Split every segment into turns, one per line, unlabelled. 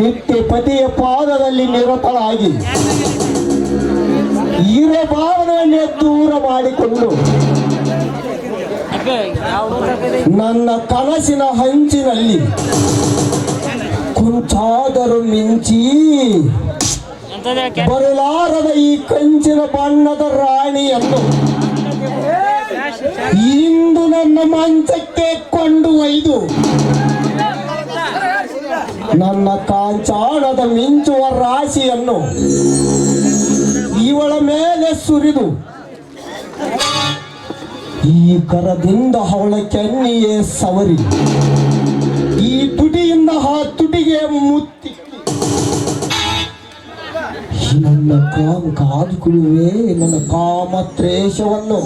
ನಿತ್ಯ ಪತಿಯ ಪಾದದಲ್ಲಿ ನಿರತಳಾಗಿ ಇರೋ ಭಾವನೆಯನ್ನೇ ದೂರ ಮಾಡಿಕೊಂಡು ನನ್ನ ಕನಸಿನ ಹಂಚಿನಲ್ಲಿ ಕುಂಚಾದರೂ ಮಿಂಚಿ ಬರಲಾರದ ಈ ಕಂಚಿನ ಬಣ್ಣದ ರಾಣಿಯನ್ನು ಇಂದು ನನ್ನ ಮಂಚಕ್ಕೆ ಕೊಂಡು ಒಯ್ದು ನನ್ನ ಕಾಂಚಾಣದ ಮಿಂಚುವ ರಾಶಿಯನ್ನು ಇವಳ ಮೇಲೆ ಸುರಿದು ಈ ಕರದಿಂದ ಅವಳ ಕೆನ್ನೆಯೇ ಸವರಿ ಈ ತುಟಿಯಿಂದ ಆ ತುಟಿಗೆ ಮುತ್ತಿ ನನ್ನ ಕಾದುಕೊಳ್ಳುವೆ ನನ್ನ ಕಾಮತ್ರೇಷವನ್ನು.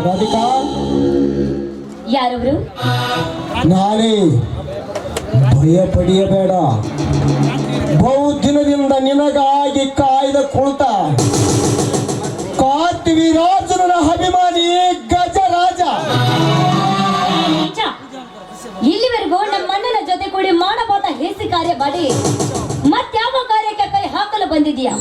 ರಾಧಿಕಾ,
ಯಾರವರು?
ನಾನೇ. ಭಯ ಪಡೆಯಬೇಡ. ಬಹುದಿನದಿಂದ ನಿನಗಾಗಿ ಕಾಯ್ದ ಕುಳಿತ ಕಾರ್ತಿವೀರಾಜನ ಅಭಿಮಾನಿ ಗಜರಾಜ.
ಇಲ್ಲಿವರೆಗೂ ನಮ್ಮ ಅಣ್ಣನ ಜೊತೆ ಕೂಡಿ ಮಾಡಬಹುದ ಹೇಸಿ ಕಾರ್ಯ ಮಾಡಿ ಮತ್ಯಾವ ಕಾರ್ಯಕ್ಕೆ ಕೈ ಹಾಕಲು ಬಂದಿದೀಯಾ?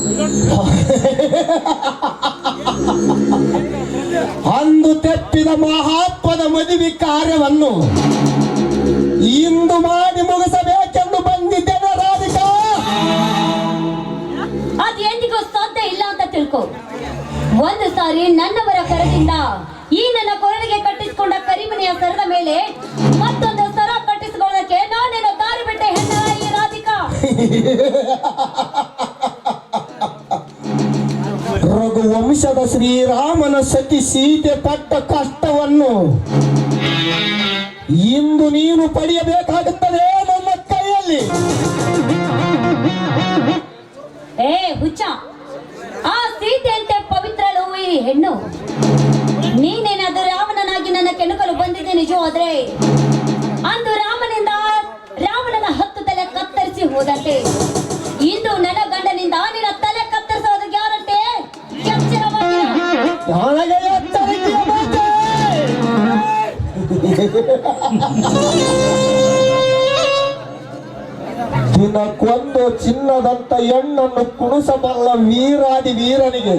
ಅಂದು ತೆಪ್ಪಿದ ಮಹಾತ್ಮದ ಮದುವೆ ಕಾರ್ಯವನ್ನು ಇಂದು ಮಾಡಿ ಮುಗಿಸಬೇಕೆಂದು ಬಂದಿದ್ದೇನೆ ರಾಧಿಕಾ.
ಅದೇಂದಿಗೂ ಸಾಧ್ಯ ಇಲ್ಲ ಅಂತ ತಿಳ್ಕೊ. ಒಂದು ಸಾರಿ ನನ್ನವರ ಕರದಿಂದ ಈ ನನ್ನ ಕೊರಳಿಗೆ ಕಟ್ಟಿಸಿಕೊಂಡ ಕರಿಮನೆಯ ಸರದ ಮೇಲೆ ಮತ್ತೊಂದು ಸರ ಕಟ್ಟಿಸಿಕೊಳ್ಳಕ್ಕೆ ನಾನೇನು ದಾರಿ ಬಿಟ್ಟೆ ಹೆಣ್ಣ ಈ ರಾಧಿಕಾ.
ರಘುವಂಶದ ಶ್ರೀರಾಮನ ಸತಿ ಸೀತೆ ಪಟ್ಟ ಕಷ್ಟವನ್ನು ಇಂದು ನೀನು ಪಡೆಯಬೇಕಾಗುತ್ತದೆ ನನ್ನ ಕೈಯಲ್ಲಿ.
ಏ ಹುಚ್ಚ, ಆ ಸೀತೆಯಂತೆ ಪವಿತ್ರಳು ಈ ಹೆಣ್ಣು. ನೀನೇನಾದರೂ ರಾವಣನಾಗಿ ನನ್ನ ಕೆಣಕಲು ಬಂದಿದ್ದೆ ನಿಜವಾದ್ರೆ ಅಂದು ರಾವಣನ 10 ತಲೆ ಕತ್ತರಿಸಿ ಹೋದಂತೆ ಇಂದು ನನ್ನ ಗಂಡನಿಂದ ನಿನ್ನ ತಲೆ ಕತ್ತರಿಸೋದು ಗ್ಯಾರಂಟಿ.
ದಿನಕ್ಕೊಂದು ಚಿನ್ನದಂತ ಹೆಣ್ಣನ್ನು ಕುಣಿಸಬಲ್ಲ ವೀರಾದಿ ವೀರನಿಗೆ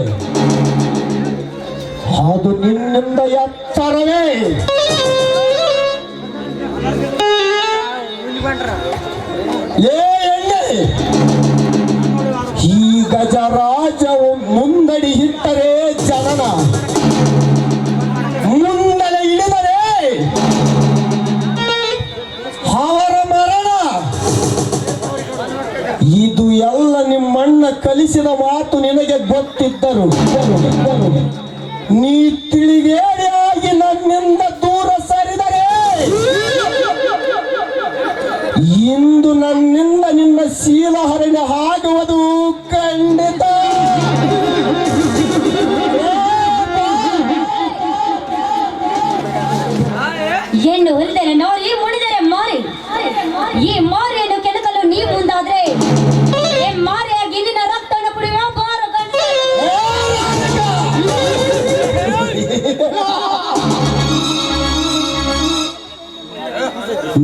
ಅದು ನಿನ್ನಿಂದ ಎತ್ತರವೇ. ಏ ಎಣ್ಣೆ, ಈ ಗಜರಾಜವು ಮುಂದಡಿ ಇಟ್ಟರೆ ಜನನ, ಮುಂದಡೆ ಇಳಿದರೆ ಅವರ ಮರಣ. ಇದು ಎಲ್ಲ ನಿಮ್ಮಣ್ಣ ಕಲಿಸಿದ ಮಾತು ನಿನಗೆ ಗೊತ್ತಿದ್ದರು ನೀ ತಿಳಿಗೇಡಿಯಾಗಿ ನನ್ನಿಂದ ದೂರ ಸರಿದರೆ ಇಂದು ನನ್ನಿಂದ ನಿನ್ನ ಶೀಲಹರಣ ಆಗುವುದು ಖಂಡಿತ.
ಹೆಣ್ಣು ಹೊಲಿದರೆ ನೋಡಿ, ಮುಡಿದರೆ ಮಾರಿ. ಈ ಮಾರಿಯನ್ನು ಕೆಣಕಲು ನೀವು ಮುಂದಾದ್ರೆ ಮಾರಿಯಾಗಿ ನಿನ್ನ ರಕ್ತವನ್ನು ಕುಡಿಯುವ ಬಾರ ಗಂಟೆ.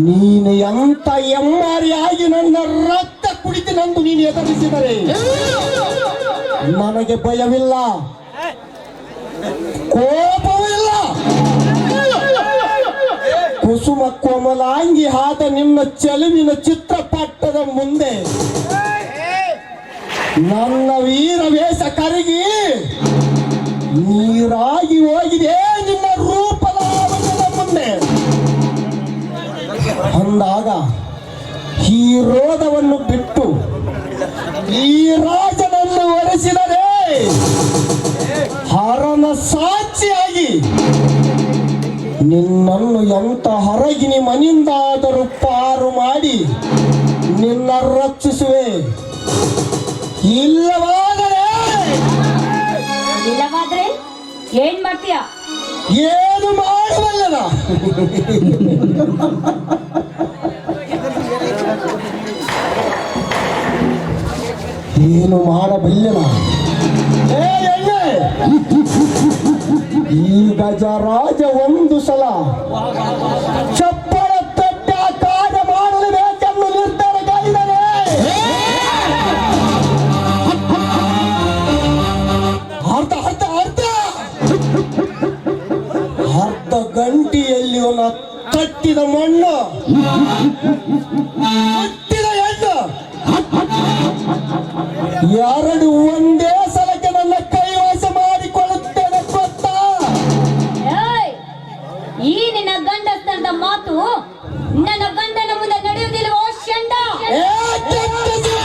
ನೀನು ಎಂತ ಎಮ್ಮಾರಿಯಾಗಿ ನನ್ನ ರಕ್ತ ಕುಡಿತಿನಂದು ನೀನು ಎದುರಿಸಿದರೆ ನನಗೆ ಭಯವಿಲ್ಲ, ಕೋಪವಿಲ್ಲ. ಕುಸುಮ ಕೋಮಲಾಂಗಿ ಆದ ನಿನ್ನ ಚೆಲುವಿನ ಚಿತ್ರಪಟ್ಟದ ಮುಂದೆ ನನ್ನ ವೀರ ವೇಷ ಕರಗಿ ನೀರಾಗಿ ಹೋಗಿದೆ ನಿನ್ನ ರೂಪದ ಮುಂದೆ. ಅಂದಾಗ ಈ ರೋಧವನ್ನು ಬಿಟ್ಟು ಈ ರಾಜನನ್ನು ಒರೆಸಿದರೆ ಹರನ ಸಾಕ್ಷಿಯಾಗಿ ನಿನ್ನನ್ನು ಎಂತ ಹೊರಗಿನಿ ಮನಿಂದಾದರೂ ಪಾರು ಮಾಡಿ ನಿನ್ನ ರಕ್ಷಿಸುವೆ. ಇಲ್ಲವಾದರೆ
ಏನ್ ಮಾಡ್ತೀಯ?
ಏನು ಮಾಡಬಲ್ಲನ? ಏನು ಮಾಡಬಲ್ಲನ? ಈ ಗಜರಾಜ ಒಂದು ಸಲ ಚಪ್ಪಳ ತಟ್ಟ ಕಾರ್ಯ ಮಾಡಲೇಬೇಕು. ಗಂಟಿಯಲ್ಲಿ ಅವನ ತಟ್ಟಿದ ಮಣ್ಣು ಹುಟ್ಟಿದ ಹೆಣ್ಣು ಎರಡು ಒಂದೇ ಸಲಕ್ಕೆ ನನ್ನ ಕೈವಶ ಮಾಡಿಕೊಳ್ಳುತ್ತೇನೆ ಗೊತ್ತಾ?
ಏಯ್! ಈ ನಿನ್ನ ಗಂಡಸ್ತನದ ಮಾತು ನನ್ನ ಗಂಡನ ಮುಂದೆ ನಡೆಯುವುದಿಲ್ಲವೋ ಷಂಡ?
ಏ, ಕೆಟ್ಟ ಜೀವ!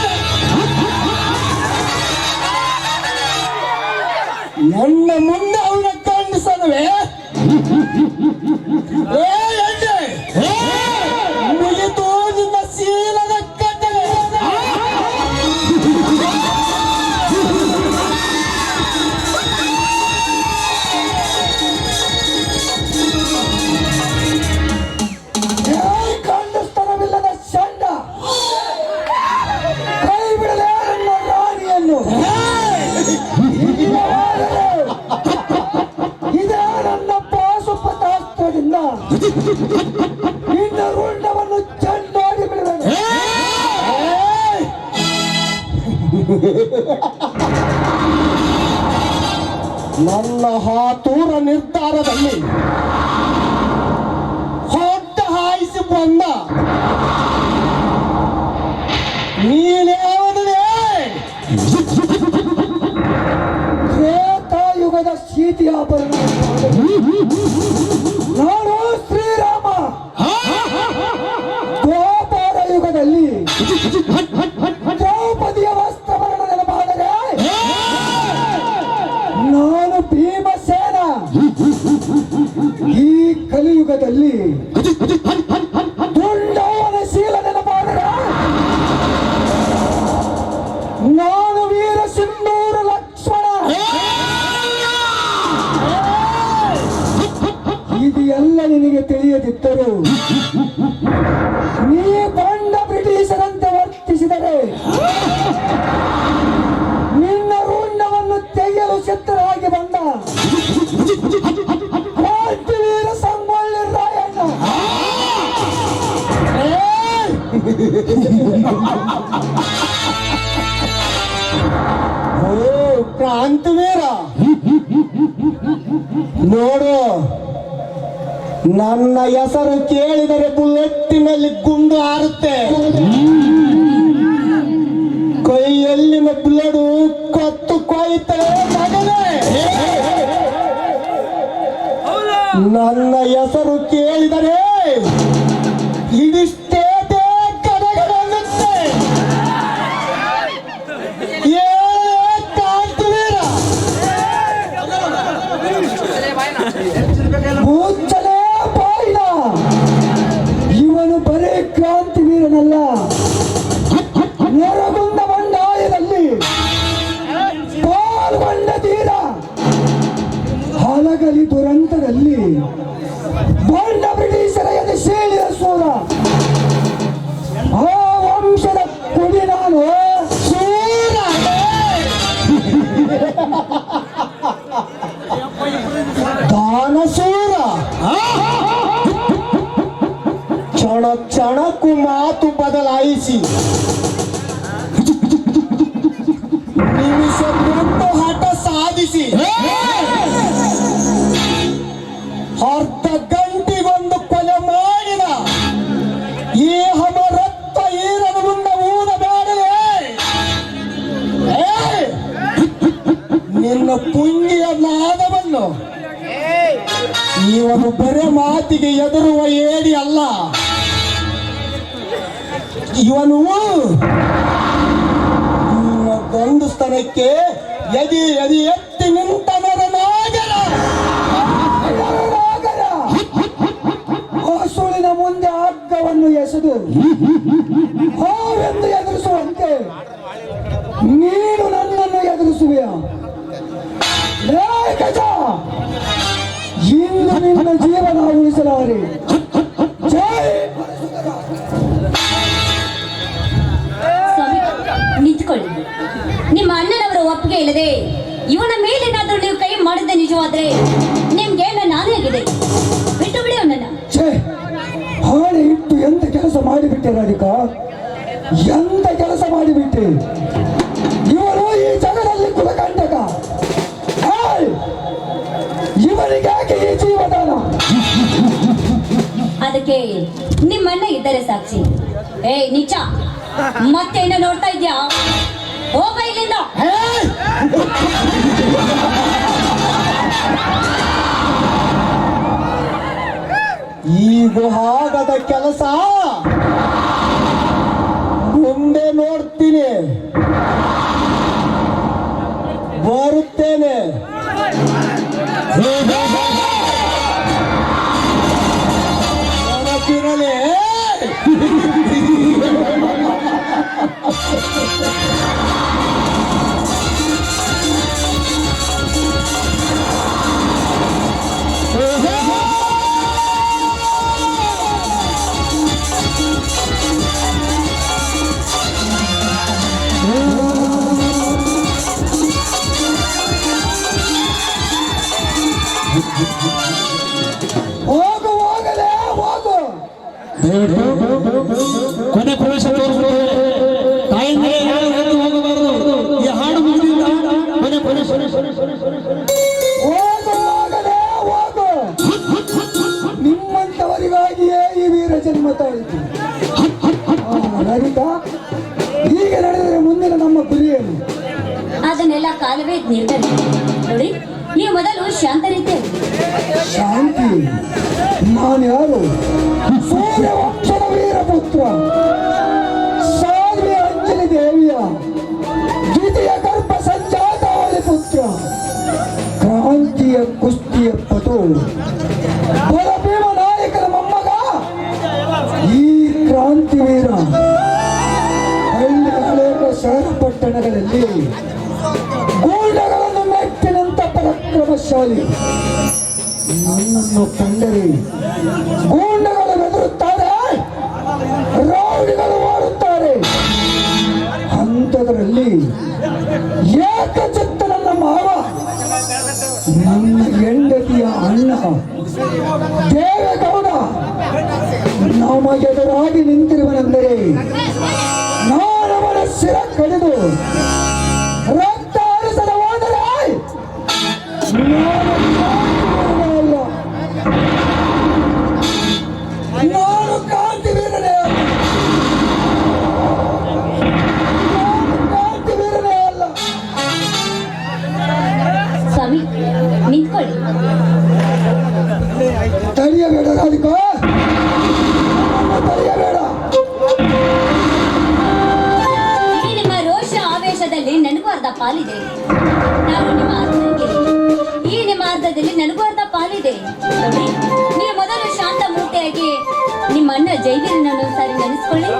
ನನ್ನ ಮುಂದೆ ಅವನ ಗಂಡಸನವೇ ಮುಗಿದು ನಿನ್ನ ಶೀಲದ ಕಟ್ಟಲೆ.
ಗಂಡಸ್ತನವಿಲ್ಲದ ಷಂಡ, ಕೈ ಬಿಡಲೇ ನನ್ನ ರಾಣಿಯನ್ನು. ಇದೇ ನನ್ನ ಪಾಶುಪತಾಸ್ತ್ರದಿಂದ ನಿನ್ನ ರುಂಡವನ್ನು ಚೆಂಡಾಡಿ ಬಿಡುವೆನು.
ನನ್ನ ಹಾತೂರ ನಿರ್ಧಾರದಲ್ಲಿ ಹೊಟ್ಟ ಹಾಯಿಸಿ ಬಂದ ನೀನ್ಯಾವನೇ?
ತ್ರೇತಾಯುಗದ ಸೀತೆಯಾಭರಣ ನಾನು ಶ್ರೀರಾಮ. ದ್ವಾಪರ ಯುಗದಲ್ಲಿ ದ್ರೌಪದಿಯ ವಸ್ತ್ರವರ್ಣ ನೆನಪಾದರೆ ನಾನು ಭೀಮಸೇನ. ಈ ಕಲಿಯುಗದಲ್ಲಿ ದುಂಡವನ ಶೀಲ ನೆನಪಾದರೆ ನಾನು ವೀರ ಸಿಂಧೂರ ಲಕ್ಷ್ಮಣ. ಇದು ಎಲ್ಲ ನಿನಗೆ ತಿಳಿಯದಿದ್ದರು ನೀ ಬಂಡ ಬ್ರಿಟಿಷರಂತೆ ವರ್ತಿಸಿದರೆ ನಿನ್ನ ರುಂಡವನ್ನು ತೆಗೆಯಲು ಸಿದ್ಧರಾಗಿ ಬಂದ ಕ್ರಾಂತಿವೀರ ಸಂಗೊಳ್ಳಿ ರಾಯಣ್ಣ.
ಓ ಕ್ರಾಂತಿವೀರ, ನೋಡು, ನನ್ನ ಹೆಸರು ಕೇಳಿದರೆ ಬುಲೆಟ್ಟಿನಲ್ಲಿ ಗುಂಡು ಹಾರುತ್ತೆ. ಕೈಯಲ್ಲಿನ ಬ್ಲಡು ಕತ್ತು ಕೊಯ್ತಲೇ ಮಗನೇ. ನನ್ನ ಹೆಸರು ಕೇಳಿದರೆ ಇದಿಷ್ಟೇ ಕಡೆಗಡೆನ್ನುತ್ತೆ.
ಮುಚ್ಚಲೇ ಬಾಯಿನ. ಇವನು ಬರೇ ಕ್ರಾಂತಿವೀರನಲ್ಲ, ನರಗುಂದ ಬಂಡಾಯದಲ್ಲಿ ಪಾಲ್ಗೊಂಡ ತೀರ, ಹಲಗಲಿ ದುರಂತದಲ್ಲಿ ಬಂಡ ಬ್ರಿಟಿಷರ ಎದೆ ಸೀಳಿದ ಸೂರ. ಆ ವಂಶದ ಕುಡಿ ನಾನು ಸೂರ.
ದಾನಸೂರ ಕ್ಷಣ ಕ್ಷಣಕ್ಕೂ ಮಾತು ಬದಲಾಯಿಸಿ ನಿಮಿಷಕ್ಕೊಂದು ಹಠ ಸಾಧಿಸಿ ಅರ್ಧ ಗಂಟೆಗೊಂದು ಕೊಲೆ ಮಾಡಿದ ಈ ಹಮರತ್ತ ಈರನ ಮುಂದೆ ಊದಬೇಡಲೇ. ನಿನ್ನ ಪುಂಗಿಯ ನಾದವನ್ನು ಇವನು ಬರೇ ಮಾತಿಗೆ ಎದುರುವ ಏಡಿ ಅಲ್ಲ, ಇವನು ಗಂಡು ಸ್ತನಕ್ಕೆ ಎದಿ ಎದಿ ಎತ್ತಿ ನಿಂತ ನರನಾಗರ.
ಸುಳಿನ ಮುಂದೆ ಹಗ್ಗವನ್ನು ಎಸೆದು ಹಾವೆಂದು ಎದುರಿಸುವಂತೆ ನೀನು ನನ್ನನ್ನು ಎದುರಿಸುವೆಯ? ಲೇ ಗಜ, ಇಂದು ನಿನ್ನ ಜೀವನ ಉಳಿಸಲಾರೆ. ಜೈ
ಸ್ವಾಮಿ, ನಿಂತ್ಕೊಳ್ಳಿ. ನಿಮ್ಮ ಅಣ್ಣನವರ ಒಪ್ಪಿಗೆ ಇಲ್ಲದೆ ಇವನ ಮೇಲೇನಾದ್ರೂ ನೀವು ಕೈ ಮಾಡಿದ ನಿಜವಾದ್ರೆ ನಿಮ್ಗೆ ನನ್ನ ಆನೆಯಾಗಿದೆ. ಬಿಟ್ಟು ಬಿಡಿ ಅವನನ್ನ.
ಛೇ, ಹಾಳೆ ಇಟ್ಟು ಎಂತ ಕೆಲಸ ಮಾಡಿಬಿಟ್ಟೆ ರಾಧಿಕಾ, ಎಂತ ಕೆಲಸ ಮಾಡಿಬಿಟ್ಟೆ. ಇವನು ಈ ಜಗದಲ್ಲಿ ಕುಲಕಂಟಕ. ಇವನಿಗೆ ಯಾಕೆ ಈ ಜೀವದಾನ?
ಅದಕ್ಕೆ ನಿಮ್ಮಣ್ಣ ಇದ್ದರೆ ಸಾಕ್ಷಿ. ಏಯ್ ನಿಚ್ಚ, ಮತ್ತೇನು ನೋಡ್ತಾ ಇದ್ಯಾ? ಹೋಗ ಇಲ್ಲಿಂದ.
ಈಗ ಆಗದ ಕೆಲಸ ಮುಂದೆ ನೋಡ್ತೀನಿ, ಬರುತ್ತೇನೆ. ನೆನಪಿರಲಿ.
ಹೋಗು, ಹೋಗಲೇ ಹೋಗು.
ಕೊನೆ ಪ್ರವೇಶ ತಾಯಿಂದ ಹೋಗಬಾರದು. ಈ ಹಾಡು ಮುಗಿದಿಲ್ಲ. ಕೊನೆ ಪ್ರವೇಶ
ಹೋಗು, ಹೋಗಲೇ ಹೋಗು. ನಿಮ್ಮಂತವರಿಗಾಗಿಯೇ ಈ ವೀರ ಜನ್ಮ ತಾಳಿತು. ರಾಧಿಕಾ, ಈಗ ನಡೆದರೆ ಮುಂದಿನ ನಮ್ಮ ಗುರಿಯೇನು?
ಅದನ್ನೆಲ್ಲ ಕಾಲವೇ ನಿರ್ಧರಿಸಿ. ನೋಡಿ, ನೀವು ಮೊದಲು ಶಾಂತ ರೀತಿಯಲ್ಲಿ.
ಶಾಂತಿ? ನಾನು ಯಾರು? ಸೂರ್ಯವಂಶದ ವೀರಪುತ್ರ, ಸಾಧ್ವಿ ಅಂಜಲಿ ದೇವಿಯ ದ್ವಿತೀಯ ಗರ್ಭ ಸಂಜಾತವಾದ ಪುತ್ರ, ಕ್ರಾಂತಿಯ ಕುಸ್ತಿಯ ಪಟು, ಬಲಭೀಮ ನಾಯಕನ ಮೊಮ್ಮಗ, ಈ ಕ್ರಾಂತಿ ವೀರ ಹಳ್ಳಿ ಅನೇಕ ಶಹರ ಪಟ್ಟಣಗಳಲ್ಲಿ ಗೂಂಡಗಳನ್ನು ಮೆಟ್ಟಿನಂತ ಪರಾಕ್ರಮಶಾಲಿ. ನನ್ನನ್ನು ಕಂಡರೆ ಗೂಂಡಗಳು ಬೆದರುತ್ತಾರೆ, ರೌಡಿಗಳು ಮಾಡುತ್ತಾರೆ. ಅಂಥದ್ರಲ್ಲಿ ಏಕಚಿತ್ತ ನನ್ನ ಮಾವ, ನನ್ನ ಹೆಂಡತಿಯ ಅಣ್ಣ ದೇವೇಗೌಡ ನಮಗೆದುರಾಗಿ ನಿಂತಿರುವನೆಂದರೆ ನಾನವನ ಶಿರ ಕಡಿದು ರಕ್ತ ಹರಿಸದ ಹೋದರೆ ನಾನು ಕ್ರಾಂತಿ ವೀರನೇ ಅಲ್ಲ. ನಾನು ಕ್ರಾಂತಿ ವೀರನೇ ಅಲ್ಲ.
ಸ್ವಾಮಿ, ನಿಂತ್ಕೊಳ್ಳಿ.
ತಡೆಯಬೇಡ ರಾಧಿಕಾ, ತಡೆಯಬೇಡ.
ಈ ನಿಮ್ಮ ರೋಷ ಆವೇಶದಲ್ಲಿ ನನಗೂ ಅರ್ಧ ಪಾಲಿದೆ. ನಾನು ನಿಮ್ಮ ಅರ್ಧಕ್ಕೆ, ಈ ನಿಮ್ಮ ಅರ್ಧದಲ್ಲಿ ನನಗೂ ಅರ್ಧ ಪಾಲಿದೆ. ನೋಡಿ, ನೀವು ಮೊದಲು ಶಾಂತ ಮೂರ್ತಿಯಾಗಿ ನಿಮ್ಮ ಅಣ್ಣ ಜೈವೀರನನ್ನು ಸಾರಿ ನೆನೆಸ್ಕೊಳ್ಳಿ.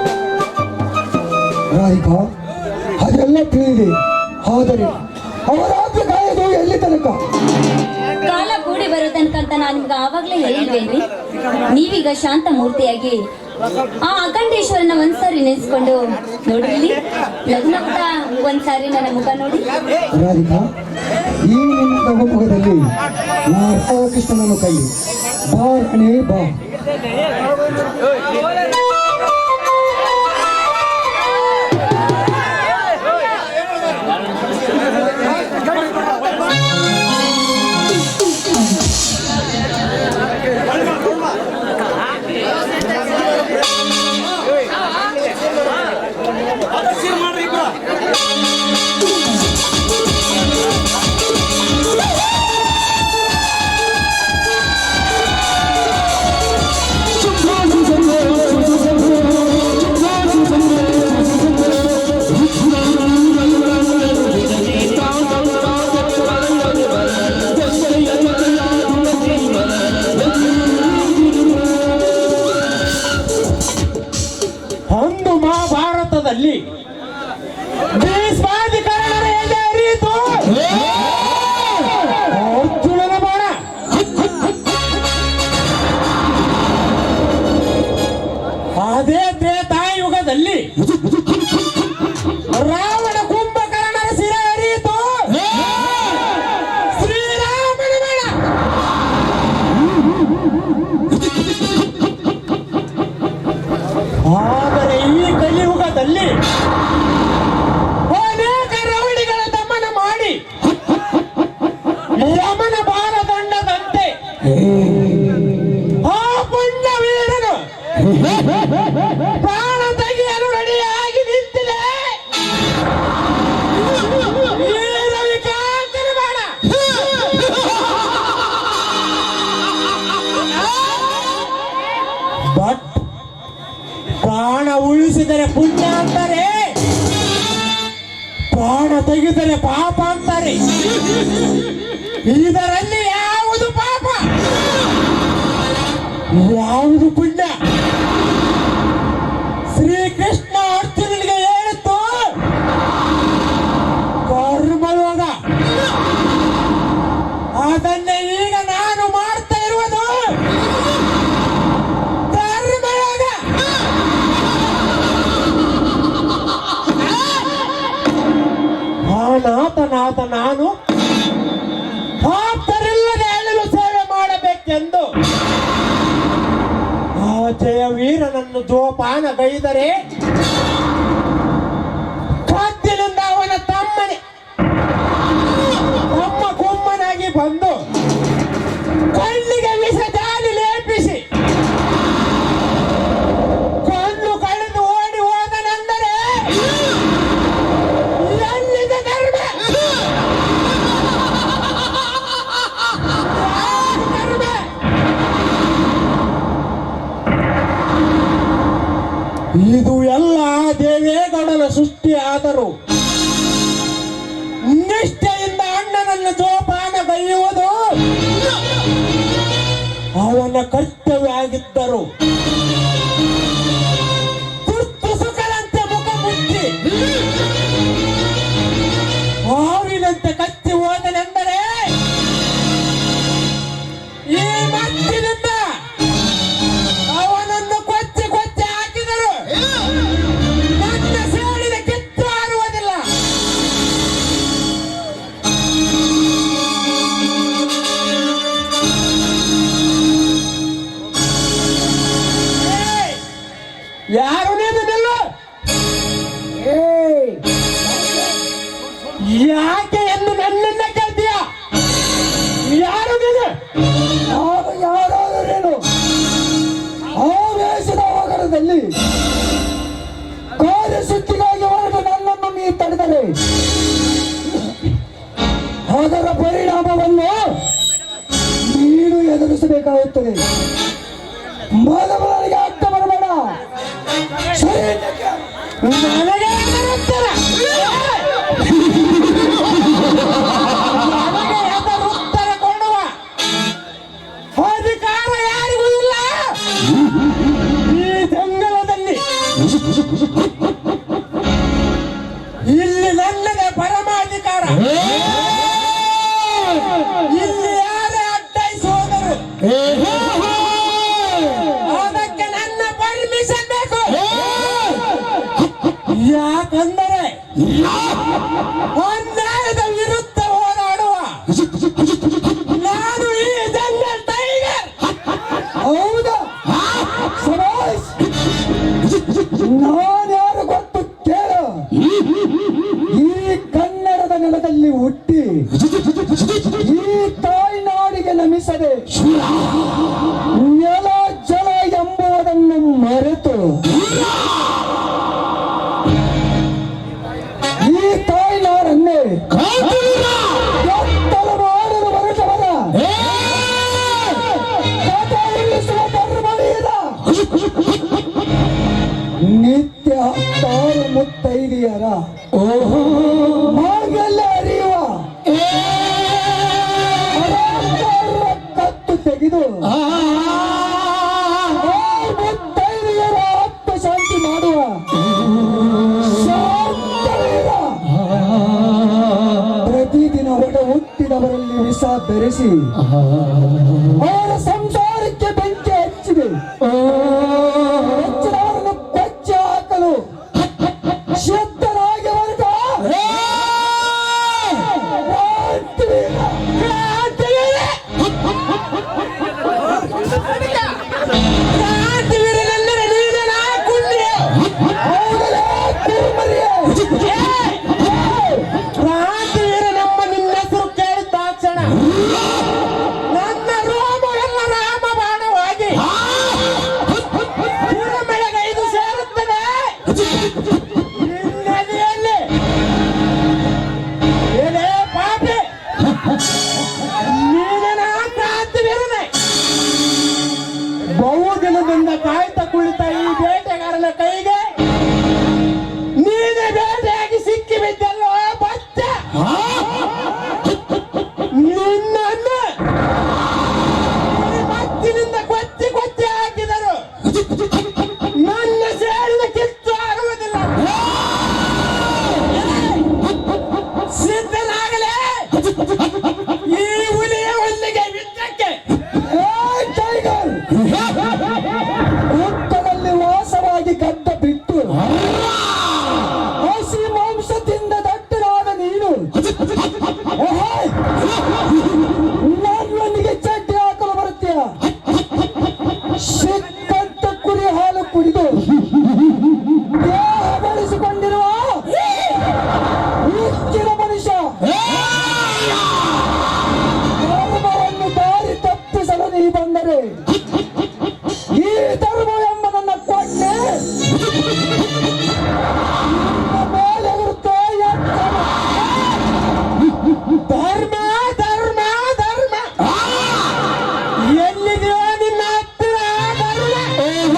ರಾಧಿಕಾ, ಅದೆಲ್ಲ ತಿಳಿದಿದೆ. ಆದರೆ ಅವರಾಜ್ಯ ಕಾಯೋದು ಎಲ್ಲಿ ತನಕ?
ಕಾಲ ಕೂಡಿ ಬರೋ ತನಕ ಅಂತ ನಾನು ನಿಮ್ಗೆ ಆವಾಗ್ಲೇ ಹೇಳಿಲ್ವೇನ್ರಿ? ನೀವೀಗ ಶಾಂತ ಮೂರ್ತಿಯಾಗಿ ಆ ಅಖಂಡೇಶ್ವರನ ಒಂದ್ಸಾರಿ ನೆನೆಸ್ಕೊಂಡು ನೋಡ್ರಿ, ಲಗ್ನಪುಟ ಒಂದ್ಸಾರಿ ನನ್ನ ಮುಖ ನೋಡಿ.
ರಾಧಿಕಾ, ಈ ನಿನ್ನ ನವಮುಖದಲ್ಲಿ ನಾ ಕೃಷ್ಣನನ್ನು ಕೈ ಬಾ ರಾಣಿ ಬಾ.
ಒಂದು ಮಹಾಭಾರತದಲ್ಲಿ ಭೀಷ್ಮಾಧಿಕರಣರ ಎದೆ ಅರಿಯಿತು. ಅರ್ಜುನನ ಬಾಣ ಅದೇ ತ್ರೇತಾಯುಗದಲ್ಲಿ ರಾವಣ ಕುಂಭಕರ್ಣರ ಶಿರ ಅರಿಯಿತು. ಶ್ರೀರಾಮನ ಬಾಣ ಆದರೆ ಈ ಕಲಿಯುಗದಲ್ಲಿ ಅನೇಕ ರೌಡಿಗಳ ದಮನ ಮಾಡಿ ಯಮನ ಬಾಲದಂಡದಂತೆ ಆ ಪುಣ್ಯ ವೀರನು ಬಟ್ ಪ್ರಾಣ ಉಳಿಸಿದರೆ ಪುಣ್ಯ ಅಂತಾರೆ, ಪ್ರಾಣ ತೆಗೆದರೆ ಪಾಪ ಅಂತಾರೆ. ಇದರಲ್ಲಿ ಯಾವುದು ಪಾಪ, ಯಾವುದು ಪುಣ್ಯ? ಶ್ರೀಕೃಷ್ಣ ಅರ್ಜುನನಿಗೆ ಹೇಳಿತ್ತು ಕರ್ಮಯೋಗ. ಅದನ್ನೇ ಈಗ ನಾನು ಮಾಡ್ತಾ ಇರುವುದು ಕರ್ಮಯೋಗ. ನಾಥ ನಾನು ಆಪ್ತರಿಲ್ಲದೆ ಅಳಿಲು ಸೇವೆ ಮಾಡಬೇಕೆಂದು ಆ ಜಯವೀರನನ್ನು ಜೋಪಾನ ಗೈದರೆ ಕತ್ತಿನಿಂದ ಅವನ ತಮ್ಮ ಕುಮ್ಮನಾಗಿ ಬಂದು ಕಣ್ಣಿಗೆ ವಿಷ ಜಾಲಿ ಲೇಪಿಸಿ ಕಣ್ಣು ಕಳೆದು ಓಡಿ ಹೋದನೆಂದರೆ ಎಲ್ಲಿದೆ ಧರ್ಮ? ಧರ್ಮ ಇದು ಎಲ್ಲ ದೇವೇಗೌಡನ ಸೃಷ್ಟಿ ಆದರೂ ನಿಷ್ಠೆಯಿಂದ ಅಣ್ಣನನ್ನು ಜೋಪಾನ ಗೈಯುವುದು ಅವನ ಕರ್ತವ್ಯ ಆಗಿದ್ದರು. ತುರ್ತು ಸುಖದಂತೆ ಮುಖ ಮುಚ್ಚಿ ಹಾವಿನಂತೆ ಕಚ್ಚಿ ಹೋದನೆಂದರೆ ಈ ಮತ್ತಿನಿಂದ ಅವನನ್ನು ಕೊಚ್ಚಿ ಕೊಚ್ಚಿ ಹಾಕಿದರು ನನ್ನ ಸೇಡಿದ ಕಿತ್ತು ಆರುವುದಿಲ್ಲ. ಯಾರು ನೀನು ನಿಲ್ಲು? ಯಾಕೆ ಎಂದು ನನ್ನನ್ನ ಕೇಳ್ತೀಯ? ಯಾರು ನೀನು?
ನಾನು ಯಾರಾದರೇನು ಆವೇಶದ ಹೋಗರದಲ್ಲಿ ಕಾರ್ಯಸಿದ್ಧಿಗಾಗಿ ಹೊರಟು ನನ್ನನ್ನು ನೀ ತಡೆದರೆ ಅದರ ಪರಿಣಾಮವನ್ನು ನೀನು ಎದುರಿಸಬೇಕಾಗುತ್ತದೆ. ಮೊದಲಿಗೆ ಅರ್ಥ ಮಾಡಬೇಡ. ಸರಿ,
ನನಗೆ ಎದುರುತ್ತರ. ನನಗೆ ಎದುರುತ್ತರ ಕೊಡುವ ಅಧಿಕಾರ ಯಾರಿಗೂ ಇಲ್ಲ ಈ ಜಂಗಲದಲ್ಲಿ. ಇಲ್ಲಿ ನನ್ನದೇ ಪರಮಾಧಿಕಾರ. ಇಲ್ಲಿ ಯಾರೇ ಅಡ್ಡಾಯಿಸುವುದರು ಅದಕ್ಕೆ ನನ್ನ ಪರ್ಮಿಷನ್ ಬೇಕು. ಯಾಕಂದರೆ ಅನ್ಯಾಯದ ವಿರುದ್ಧ ಹೋರಾಡುವ ನಾನು ಈ ಜಂಗಲ್ ಟೈಗರ್.
ಹೌದಾ? ಸಬಾಷ್. ನಾನ್ಯಾರು ಗೊತ್ತು ಕೇಳು. ಈ ಕನ್ನಡದ ನೆಲದಲ್ಲಿ ಹುಟ್ಟಿ ಈ ತಾಯ್ನಾಡಿಗೆ ನಮಿಸದೆ ನೆಲ ಜಲ ಎಂಬುದನ್ನು ಮರೆತು ಈ ತಾಯ್ನಾಡನ್ನೇ ಬೆತ್ತಲು ಮಾಡಲು ಹೊರಟವರ ಕಥೆ ಉಳಿಸುವ ಧರ್ಮವೀರ ನಿತ್ಯ ಹತ್ತಾರು ಮುತ್ತೈದೆಯರ ಮಾರ್ಗಲ್ಲ ಅರಿಯುವ ಅರಾಂತರ ಕತ್ತು ತೆಗೆದು ಆ ಮುತ್ತೈದೆಯರ ಆತ್ಮ ಶಾಂತಿ ಮಾಡುವ ಶಾಂತವೀರ. ಪ್ರತಿದಿನ ಒಡ ಹುಟ್ಟಿದವರಲ್ಲಿ ವಿಷ ಬೆರೆಸಿ ಅವರ ಸಂಸಾರಕ್ಕೆ ಬೆಂಕಿ ಹಚ್ಚಿದೆ. ಹೆಚ್ಚಿನವರನ್ನು ಕೊಚ್ಚಿ ಹಾಕಲು ಶುದ್ಧರಾಗಿ ಹೊರಟ ಕ್ರಾಂತಿವೀರ.
ಕ್ರಾಂತಿವೀರನೆಂದರೆ ನೀನೇನಾ ಕುಳ್ಳಿಯೇ?
ಹೌದಲೇ ಕುರುಮರಿಯೇ?
ಕ್ರಾಂತಿವೀರ ನಮ್ಮ ನಿನ್ನ ಹೆಸರು ಕೇಳಿದ ತಕ್ಷಣ ನನ್ನ ರೋಮ ದಿನದಿಂದ ಕಾಯ್ತಾ ಕುಳಿತ ಈ ಬೇಟೆಗಾರನ ಕೈಗೆ ನೀನೇ ಬೇಟೆಯಾಗಿ ಸಿಕ್ಕಿ ಬಿದ್ದಲ್ಲೋ ಬಚ್ಚ. ನಿನ್ನನ್ನು ಮತ್ತಿನಿಂದ ಕೊಚ್ಚಿ ಕೊಚ್ಚಿ ಹಾಕಿದರು. ನನ್ನ ಸೇರಿದ ಕಿತ್ತು ಆಗುವುದಿಲ್ಲ. ಸಿದ್ಧನಾಗಲೇ ಈ ಹುಲಿಯ ಹುಲ್ಲಿಗೆ ಯುದ್ಧಕ್ಕೆ.
ಟೈಗರ್, ಹುತ್ತದಲ್ಲಿ ವಾಸವಾಗಿ ಗಡ್ಡ ಬಿಟ್ಟು ಹಸಿ ಮಾಂಸದಿಂದ ದಟ್ಟನಾದ ನೀನು ನನ್ನೊಂದಿಗೆ ಚಡ್ಡಿ ಹಾಕಲು ಬರುತ್ತೀಯ. ಸಿಕ್ಕಂತ ಕುರಿ ಹಾಲು ಕುಡಿದು ದೇಹ ಬೆಳೆಸಿಕೊಂಡಿರುವ ಹುಚ್ಚಿನ ಮನುಷ್ಯ ಧರ್ಮವನ್ನು ದಾರಿ ತಪ್ಪಿಸಲು ನೀ ಬಂದರೆ ಈ ಧರ್ಮ ಎಂಬ ನನ್ನ ಕೊಂಡೆ ಮೇಲೆ ಇರುತ್ತೆ.
ಧರ್ಮ ಧರ್ಮ ಧರ್ಮ ಎಲ್ಲಿದೆಯೋ ನಿನ್ನ ಹತ್ತಿರ ಧರ್ಮ.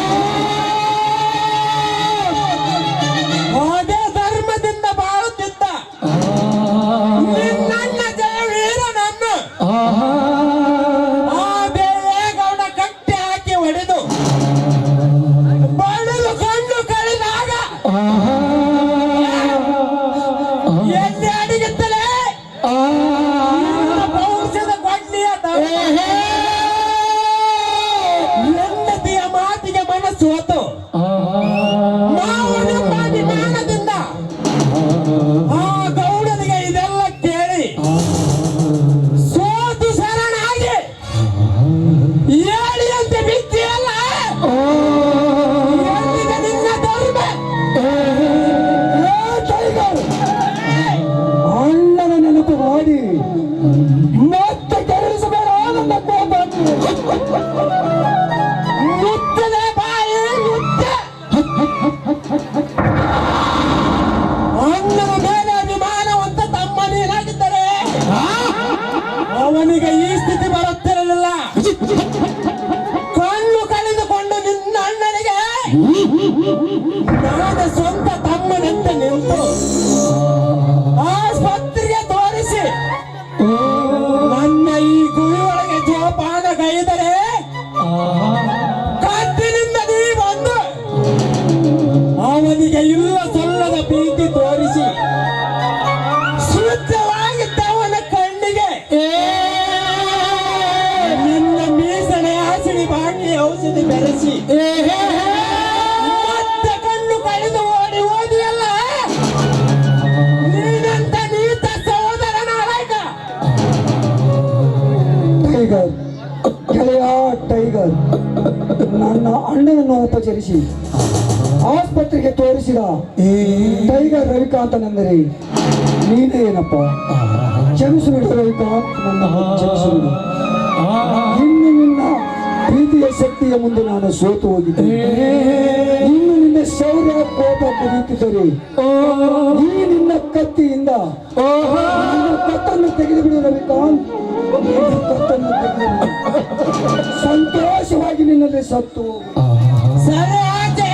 ಅದೇ ಧರ್ಮದಿಂದ ಬಾಳುತ್ತಿದ್ದ ನಿನ್ನ ಜಯವೀರನನ್ನು ಆ ದೇವೇಗೌಡ ಕಟ್ಟಿ ಹಾಕಿ ಹೊಡೆದು ಬಡಲು ಕಣ್ಣು ಕಳೆದಾಗ ಎಲ್ಲಿ ಅಡಿಗುತ್ತಲೇ ಪೌರುಷದ ಗೊಂಡಿಯ ಹೆಂಡತಿಯ ಮಾತಿಗೆ ಮನಸ್ಸು ಹೋತು. ಮಾವನೆಂಬ ಅಭಿಮಾನದಿಂದ ಆ ಗೌಡನಿಗೆ ಇದೆಲ್ಲ ಕೇಳಿ ಸೋತು ಶರಣಾಗಿ ಏಳಿಯಂತೆ ಬಿದ್ದಿಯಲ್ಲ. ಎಲ್ಲಿದೆ ನಿನ್ನ ಧರ್ಮ?
ಟೈಗರ್, ಅಣ್ಣನ ನೆನಪು ಮಾಡಿ ಮತ್ತೆ ಕೆರಳಿಸಬೇಡ ನನ್ನ ಕೋಪ.
ಮುತ್ತದೆ ಬಾಯಿ ಮುತ್ತ. ಅಣ್ಣನ ಮೇಲೆ ಅಭಿಮಾನವಂತ ತಮ್ಮ ನೀನಾಗಿದ್ದರೆ ಅವನಿಗೆ ಈ ಸ್ಥಿತಿ ಬರುತ್ತಿರಲಿಲ್ಲ. ಕಣ್ಣು ಕಳೆದುಕೊಂಡು ನಿನ್ನ ಅಣ್ಣನಿಗೆ ನಾನು ಸ್ವಂತ ತಮ್ಮನಂತೆ ನಿಂತು ಆಸ್ಪತ್ರೆಗೆ ತೋರಿಸಿ ನನ್ನ ಈ ಗುರಿಯೊಳಗೆ ಜೋಪಾನ ಗೈದರೆ ಕತ್ತಿನಿಂದ ನೀ ಬಂದು ಅವನಿಗೆ ಇಲ್ಲ ಸಲ್ಲದ ಪ್ರೀತಿ ತೋರಿಸಿ ಶುದ್ಧವಾಗಿದ್ದವನ ಕಣ್ಣಿಗೆ ನಿನ್ನ ಮೀಸಣೆ ಆಸಣಿ ಬಾಕಿ ಔಷಧಿ ಬೆರೆಸಿ ಮತ್ತೆ ಕಣ್ಣು ಕಳೆದು ಓಡಿ ಓದಿಯಲ್ಲ. ನೀನಂತ ನೀತ ಸಹೋದರನ ಅಲೈಕ.
ಟೈಗರ್, ಗೆಳೆಯ ಟೈಗರ್, ನನ್ನ ಅಣ್ಣನನ್ನು ಉಪಚರಿಸಿ ಆಸ್ಪತ್ರೆಗೆ ತೋರಿಸಿದ ಟೈಗರ್ ರವಿಕಾಂತನೆಂದರೆ ನೀನೇ ಏನಪ್ಪ. ಕ್ಷಮಿಸಿಬಿಡು ರವಿಕಾಂತ್, ನನ್ನ ಕ್ಷಮಿಸಿಬಿಡು. ಇನ್ನು ನಿನ್ನ ಪ್ರೀತಿಯ ಶಕ್ತಿಯ ಮುಂದೆ ನಾನು ಸೋತು ಹೋಗಿದ್ದೆ. ಇನ್ನು ನಿನ್ನ ಶೌರ್ಯ ಕೋಪ ಕುರಿತಿದ್ದರೆ ಈ ನಿನ್ನ ಕತ್ತಿಯಿಂದ ನಿನ್ನ ಕತ್ತನ್ನು ತೆಗೆದುಬಿಡು ರವಿಕಾಂತ್. ನಿನ್ನ ಕತ್ತನ್ನು ತೆಗೆದುಬಿಡು. ಸಂತೋಷವಾಗಿ ನಿನ್ನಲ್ಲಿ ಸತ್ತು ಹೋಗು.
ಸರಿ ಆಚೆ.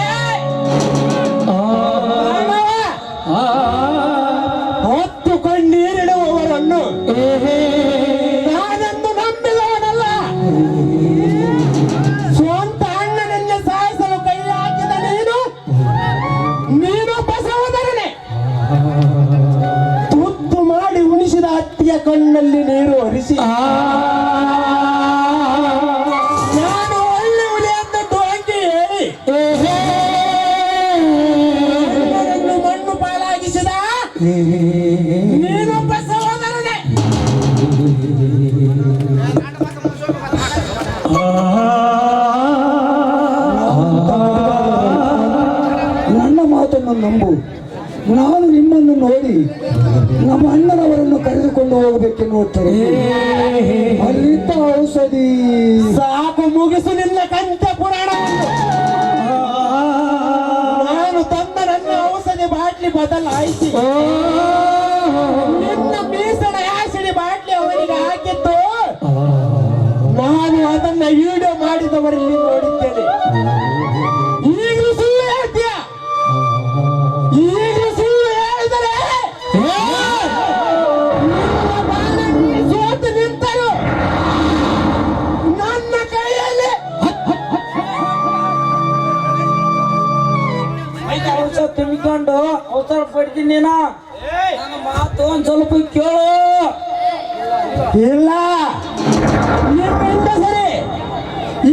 ಹೊತ್ತು ಕಣ್ಣೀರಿಡುವವರನ್ನು ನಾನನ್ನು ನಂಬಿದವನಲ್ಲ. ಸ್ವಂತ ಅಣ್ಣನನ್ನೇ ಸಾಯಿಸಲು ಕೈ ಹಾಕಿದ ನೀನೊಬ್ಬ ಸಹೋದರನೇ. ತುತ್ತು ಮಾಡಿ ಉಣಿಸಿದ ಹತ್ತಿಯ ಕಣ್ಣಲ್ಲಿ ನೀರು ಹರಿಸಿ ನಾನು ಒಳ್ಳೆ ಹುಲಿ ಅಂತ ಟೋಕಿ ಹೇಳಿ ನನ್ನನ್ನು ಮಣ್ಣು ಪಾಲಾಗಿಸಿದ ನೀನೊಬ್ಬ ಸಹೋದರನೇ.
ನನ್ನ ಮಾತನ್ನು ನಂಬು. ನಾನು ನಿಮ್ಮನ್ನು ನೋಡಿ ನಮ್ಮ ಅಣ್ಣನವರನ್ನು ಕರೆದುಕೊಂಡು ಹೋಗಬೇಕೆನ್ನುತ್ತಾರೆ. ಅಲ್ಲಿದ್ದ ಔಷಧಿ
ಸಾಕು, ಮುಗಿಸು ನಿನ್ನ ಕಂಠ ಪುರಾಣವನ್ನು. ನಾನು ತಂದ ನನ್ನ ಔಷಧಿ ಬಾಟ್ಲಿ ಬದಲಾಯಿಸಿ ನಿನ್ನ ಮೀಸಣ ಆಸಿಡಿ ಬಾಟ್ಲಿ ಅವನಿಗೆ ಹಾಕಿದ್ದು ನಾನು ಅದನ್ನ ವಿಡಿಯೋ
ಮಾಡಿದವರಲ್ಲಿ ನೋಡಿದ್ದೇನೆ. ಈಗಲೂ ಸುಳ್ಳು ಹೇಳ್ತೀಯ? ಈಗಲೂ ಸುಳ್ಳು ಹೇಳಿದರೆ ನಿನ್ನ ಬಾಳಲ್ಲಿ ಸೋತು ನಿಂತರು ನನ್ನ ಕೈಯಲ್ಲಿ
ಔಷಧ ತುಂಬಿಕೊಂಡು ಅವಸರ ಪಡ್ತೀನಿ ನನ್ನ ಮಾತು ಒಂದ್ ಸ್ವಲ್ಪ ಕೇಳು.
ಇಲ್ಲ, ನಿಮ್ಮಿಂದ ಸರಿ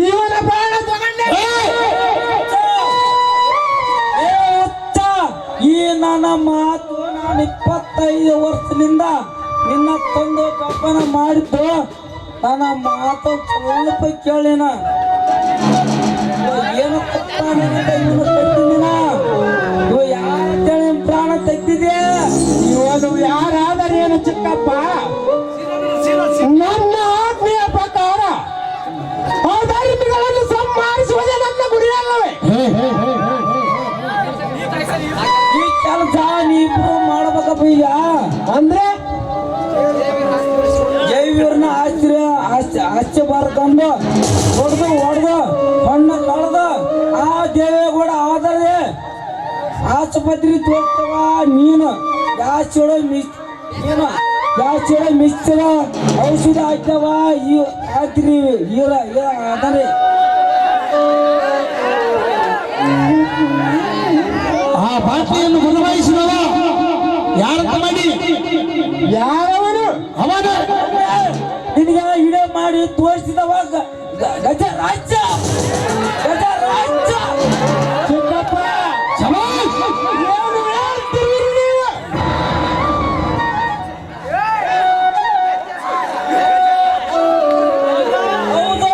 ಇವನ ಬಾಳ ತಗೊಂಡೆ.
ಈ ನನ್ನ ಮಾತು ನಾನು 25 ವರ್ಷದಿಂದ ನಿನ್ನ ತಂದು ಕಲ್ಪನ ಮಾಡಿದ್ದು. ನನ್ನ ಮಾತು ಸ್ವಲ್ಪ ಕೇಳಿನ ಏನು ಇವನು ಕಟ್ಟಿನ ಇವ ಯಾರ ಪ್ರಾಣ ತೆಗ್ದಿದೆ.
ಇವನು ಯಾರಾದರೇನು ಚಿಕ್ಕಪ್ಪ, ನನ್ನ ಆಜ್ಞೆಯ ಪ್ರಕಾರ ಅಧರ್ಮಿಗಳನ್ನು ಸಂಹರಿಸುವುದೇ ನನ್ನ ಗುರಿಯಲ್ಲವೇ?
ಈ ಕೆಲಸ ನೀವಿಬ್ರು ಮಾಡ್ಬೇಕಪ್ಪ. ಈಗ
ಅಂದ್ರೆ
ಜೈವೀರ್ನ ಆಶ್ಚರ್ಯ ಬರ್ಕೊಂಡು ಹೊಡೆದು ಹಣ್ಣು ಕಳೆದು ಆ ದೇವೇಗೌಡ ಆದರದೆ ಆಸ್ಪತ್ರೆ ತೋರ್ತವ. ನೀನು ಜಾಸ್ತಿ ಮಿಸ್ಚರ ಔಷಧ ಹಾಕ್ಯವ ಈ ಹಾಕ್ರಿ ಅದರಿ.
ಆ ಬಾಟಲಿಯನ್ನು ಬದಲಾಯಿಸಿದವ ಯಾರಂತ ಮಾಡಿ? ಯಾರವನು? ಅವನ
ನಿನಗೆ ವಿಡಿಯೋ ಮಾಡಿ ತೋರಿಸಿದವ ಗಜರಾಜ್ಯ.
ಚಿಕ್ಕಪ್ಪ ಏನು ಹೇಳ್ತೀರಿ ನೀವು?
ಹೌದು,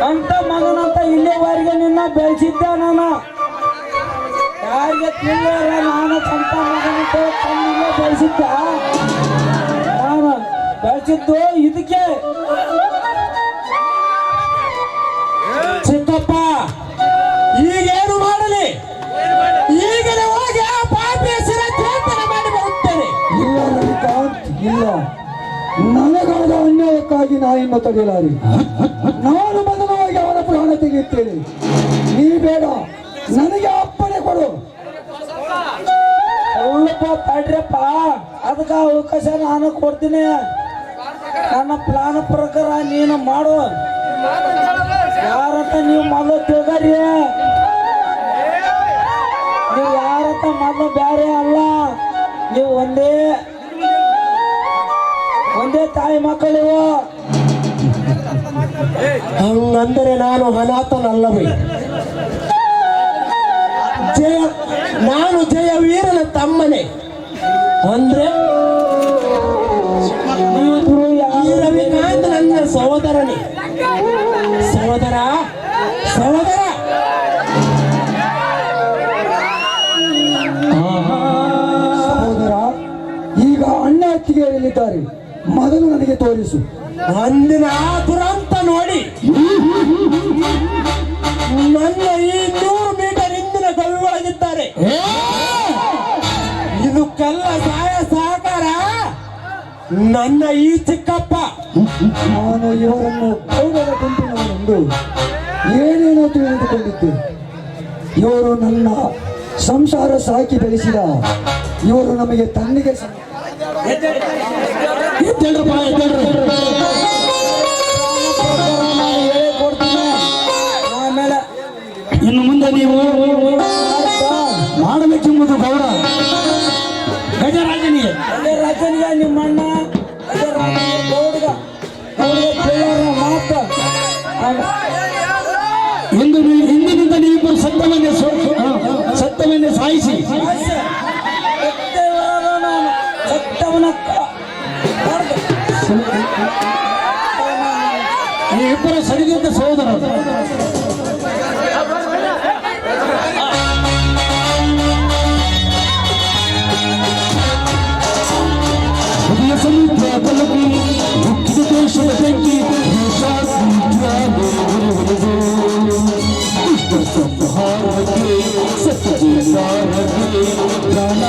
ಅಂತ ಮಗನಂತ ಇಲ್ಲಿವರೆಗೆ ನಿನ್ನ ಬೆಳೆಸಿದ್ದ ನಾನು. ಯಾರಿಗೆ ತಿಳಿಯಲ್ಲ ನಾನು ಸ್ವಂತ ಮಗನಂತ ತನ್ನಿಂದ ಬೆಳೆಸಿದ್ದ. ನಾನು ಬೆಳೆಸಿದ್ದು ಇದಕ್ಕೆ.
ಚಿಕ್ಕಪ್ಪ ಈಗೇನು ಮಾಡಲಿ? ಈಗಲೇ ಹೋಗಿ ಆ ಪಾಪಿಯ ಶಿರ ಛೇದನ ಮಾಡಿ ಬರುತ್ತೇನೆ.
ಇಲ್ಲ ರವಿಕಾಂತ್, ಇಲ್ಲ. ನನಗಾದ ಅನ್ಯಾಯಕ್ಕಾಗಿ ನಾ ಇನ್ನು ತಡೆಯಲಾರೆ. ನಾನು ಮೊದಲವಾಗಿ ಅವನ ಪ್ರಾಣ ತೆಗೆಯುತ್ತೇನೆ. ನೀ ಬೇಡ, ನನಗೆ ಅಪ್ಪಣೆ ಕೊಡು.
ಉಳ್ಳಪ್ಪ ತಡ್ರಪ್ಪ, ಅದಕ್ಕೆ ಅವಕಾಶ ನಾನು ಕೊಡ್ತೀನಿ. ನನ್ನ ಪ್ಲಾನ್ ಪ್ರಕಾರ ನೀನು ಮಾಡು. ಯಾರಂತ ನೀವು ಮೊದಲು ತಿಳ್ದಾರಿ. ನೀವು ಯಾರಂತ ಮೊದಲು ಬ್ಯಾರೆ ಅಲ್ಲ. ನೀವು ಒಂದೇ ತಾಯಿ ಮಕ್ಕಳು.
ಹಂಗಂದರೆ ನಾನು ಅನಾಥನಲ್ಲವೇ? ನಾನು ಜಯವೀರನ ತಮ್ಮನೆ. ಅಂದ್ರೆ ಈ ರವಿಕಾಂತ್ ನನ್ನ ಸಹೋದರನೇ. ಸಹೋದರ ಸಹೋದರ
ಸಹೋದರ, ಈಗ ಅಣ್ಣ ಅತ್ತಿಗೆಯಲ್ಲಿದ್ದಾರೆ. ಮೊದಲು ನನಗೆ ತೋರಿಸು.
ಅಂದಿನ ಆ ದುರಂತ ನೋಡಿ ನನ್ನ ಈ 100 ಮೀಟರ್ ಹಿಂದಿನ ಗವಿಯೊಳಗಿದ್ದಾರೆ. ಇದಕ್ಕೆಲ್ಲ ಸಹಾಯ ಸಹಕಾರ ನನ್ನ ಈ ಚಿಕ್ಕಪ್ಪ.
ನಾನು ಇವರನ್ನು ಕೌರವ ಗುಂಪಿನವರೆಂದು ಏನೇನೋ ತಿಳಿದುಕೊಂಡಿದ್ದೆ. ಇವರು ನನ್ನ ಸಂಸಾರ ಸಾಕಿ ಬೆಳೆಸಿದ. ಇವರು ನಮಗೆ ತನ್ನಿಗೆ
ಆಮೇಲೆ
ಇನ್ನು ಮುಂದೆ ನೀವು ಮಾಡಬೇಕೆಂಬುದು ಗೌಡ ಗಜರಾಜನಿಗೆ.
ರಾಜನಿಗೆ ನಿಮ್ಮ ಅಣ್ಣ ಗೌಡ್ಗ ಮಾತು
ಇಂದಿನಿಂದ ನೀವಿಬ್ಬರು ಸತ್ಯವನ್ನೇ ಸಾಯಿಸಿ
ಸತ್ತವನ
ನೀವಿಬ್ಬರು ಸರಿದಿದ್ದ ಸಹೋದರರು. ಹೃದಯ ಸಮುದ್ರ ತಲುಪಿ ಮುಖ್ಯ ದೇಶದ ಬೆಂಕಿ ಸಂಹಾರಕ್ಕೆ ಸತ್ಯಜೀತಾರಕ್ಕೆ ಪ್ರಾಣ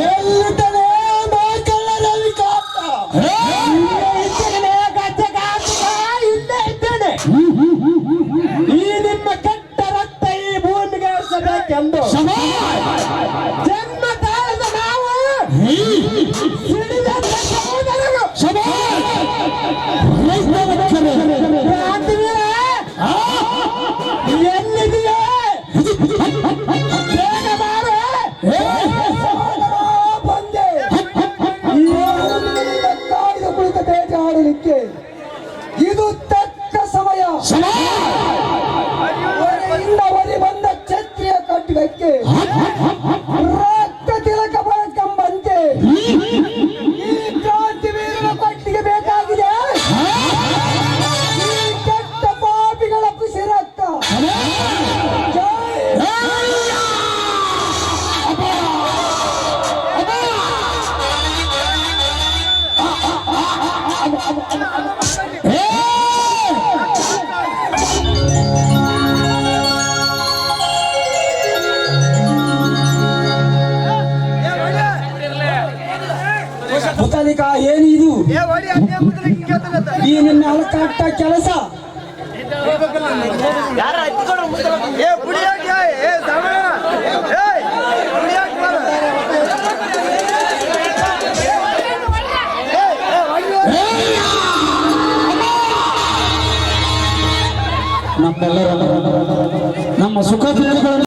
ಎಲ್ಲಿದ್ದಾನೆ ಮಾಕಲ್ಲ ರವಿಕಾಂತ? ಇಲ್ಲೇ ಇದ್ದೇನೆ. ಈ ನಿಮ್ಮ ಕೆಟ್ಟ ರಕ್ತ ಈ ಭೂಮಿಗೆ ಹರಿಸಬೇಕೆಂದು ಜನ್ಮ ತಾಳದ ನಾವು ಸಿಡಿದಂತ ಸಹೋದರರು. ಕ್ರಾಂತಿವೀರ, ಎಲ್ಲಿದೆಯೇ? ಬೇಗ ಬಾರೆ.
ಬಂದೆ ಕಾಯ್ದು ಕುಳಿತ ಬೇಟೆ ಆಡಲಿಕ್ಕೆ ಇದು ತಕ್ಕ ಸಮಯ. ಹೊರೆಯಿಂದ ಹೊರಿ ಬಂದ ಕ್ಷತ್ರಿಯ ಕಟ್ಟಡಕ್ಕೆ ರಕ್ತ ತಿಲಕ ಬಳಕೆಂಬಂತೆ ಈ ಕ್ರಾಂತಿವೀರನ ಪಟ್ಟಿಗೆ ಬೇಕಾಗಿದೆ ಈ ಕೆಟ್ಟ ಪಾಪಿಗಳ ಖುಷಿ ರಕ್ತ.
ಮುತಾಲಿಕ ಏನಿದು ಈ ನಿನ್ನ ಅಲಕಾಟ ಕೆಲಸ?
ನಮ್ಮೆಲ್ಲರ ನಮ್ಮ ಸುಖದ